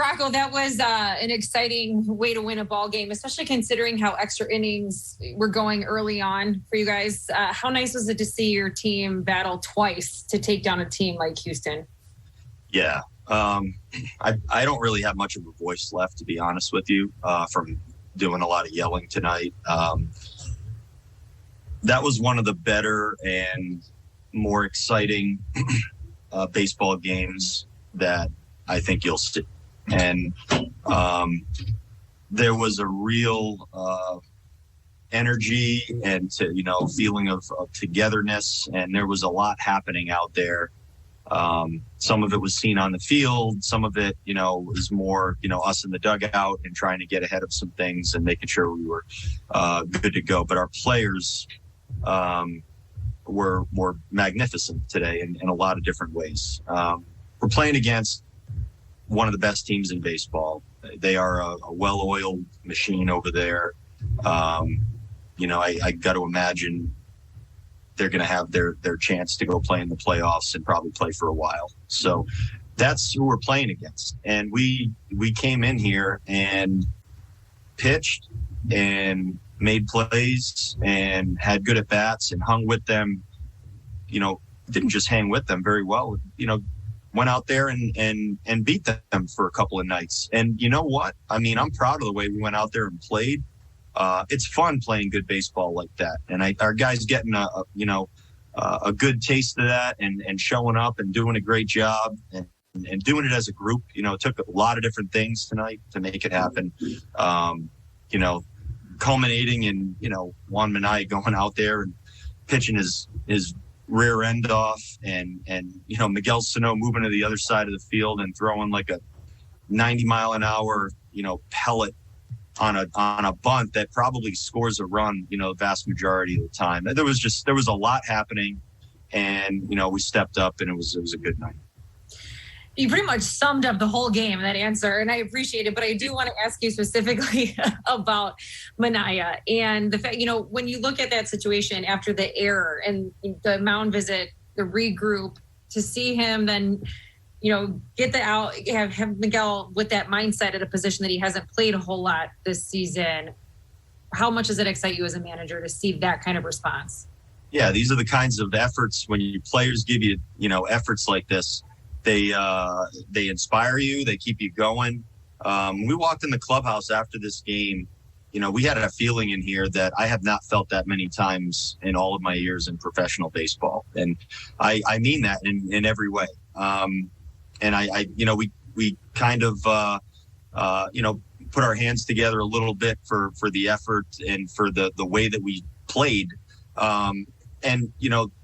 Rocco, that was an exciting way to win a ball game, especially considering how extra innings were going early on for you guys. How nice was it to see your team battle twice to take down a team like Houston? Yeah. I don't really have much of a voice left, to be honest with you, from doing a lot of yelling tonight. That was one of the better and more exciting baseball games that I think you'll see. And there was a real energy and feeling of togetherness, and there was a lot happening out there. Some of it was seen on the field. Some of it, was more, us in the dugout and trying to get ahead of some things and making sure we were good to go. But our players were magnificent today in a lot of different ways. We're playing against one of the best teams in baseball. They are a well-oiled machine over there. I got to imagine they're going to have their chance to go play in the playoffs and probably play for a while. So that's who we're playing against. And we came in here and pitched and made plays and had good at bats and hung with them. Didn't just hang with them very well. Went out there and beat them for a couple of nights. And you know what? I mean, I'm proud of the way we went out there and played. It's fun playing good baseball like that. And our guys getting a good taste of that and showing up and doing a great job and doing it as a group. It took a lot of different things tonight to make it happen. Culminating in, Juan Minaya going out there and pitching his rear end off and Miguel Sano moving to the other side of the field and throwing like a 90-mile-an-hour, pellet on a bunt that probably scores a run, the vast majority of the time. There was a lot happening, and, we stepped up, and it was a good night. You pretty much summed up the whole game, that answer, and I appreciate it. But I do want to ask you specifically about Minaya and the fact, when you look at that situation after the error and the mound visit, the regroup, to see him then, get the out, have Miguel with that mindset at a position that he hasn't played a whole lot this season. How much does it excite you as a manager to see that kind of response? Yeah, these are the kinds of efforts when your players give you, efforts like this. They inspire you. They keep you going. We walked in the clubhouse after this game. We had a feeling in here that I have not felt that many times in all of my years in professional baseball. And I mean that in every way. And we kind of, put our hands together a little bit for the effort and for the way that we played. And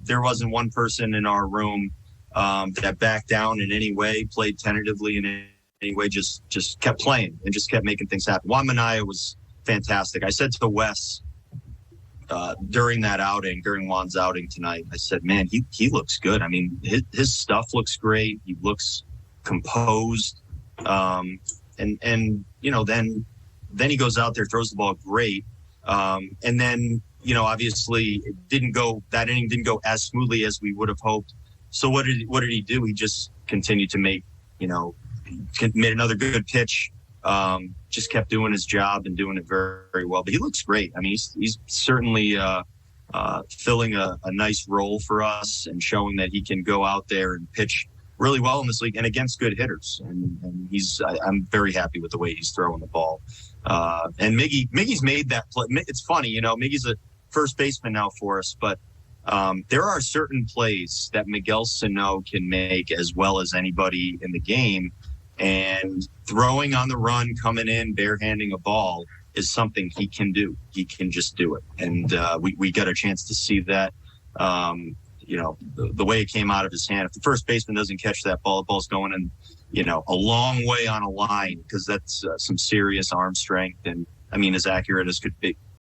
there wasn't one person in our room that backed down in any way, played tentatively in any way, just kept playing and just kept making things happen. Juan Minaya was fantastic. I said to Wes during Juan's outing tonight, I said, man, he looks good. I mean, his stuff looks great. He looks composed. And then he goes out there, throws the ball great. And then, obviously that inning didn't go as smoothly as we would have hoped. So what did he do? He just continued to make, made another good pitch. Just kept doing his job and doing it very, very well. But he looks great. I mean, he's certainly filling a nice role for us and showing that he can go out there and pitch really well in this league and against good hitters. And I'm very happy with the way he's throwing the ball. And Miggy's made that play. It's funny, Miggy's a first baseman now for us, but there are certain plays that Miguel Sano can make as well as anybody in the game. And throwing on the run, coming in, barehanding a ball is something he can do. He can just do it. And we got a chance to see that, the way it came out of his hand. If the first baseman doesn't catch that ball, the ball's going in, a long way on a line, because that's some serious arm strength. And, I mean, as accurate as could be.